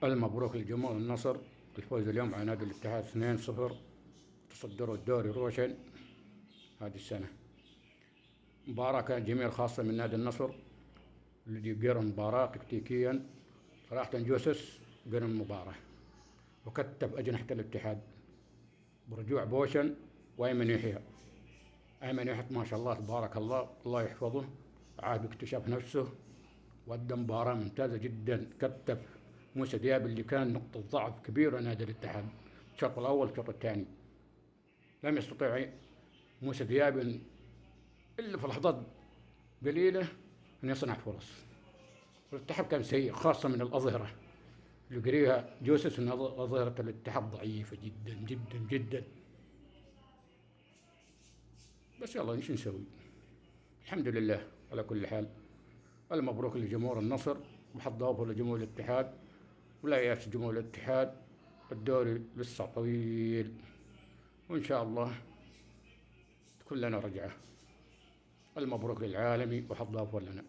المبروك لجمهور النصر الفوز اليوم على نادي الاتحاد 2-0. تصدروا الدوري روشن هذه السنة. مباراة كانت جميلة خاصة من نادي النصر الذي قرر المباراة تكتيكيا. صراحة جوسس قرر المباراة وكتب أجنحة الاتحاد برجوع بوشن وأيمن يحيى. أيمن يحيى ما شاء الله تبارك الله، الله يحفظه، عاد اكتشف نفسه وأدى مباراة ممتازة جدا. كتف موسى دياب اللي كان نقطة ضعف كبيرة نادي الاتحاد الشوط الأول والشوط الثاني. لم يستطيع موسى دياب إلا في لحظات قليلة أن يصنع فرص. الاتحاد كان سيء خاصة من الأظهرة اللي قريها جوسس أن أظهرة الاتحاد ضعيفة جدا جدا جدا. بس يلا ايش نسوي، الحمد لله على كل حال. المبروك لجمهور النصر وحظ اوفر لجمهور الاتحاد، ولا يأس جمهور الاتحاد، الدوري لسه طويل وإن شاء الله تكون لنا رجعة. المبروك للعالمي وحظ اوفر لنا.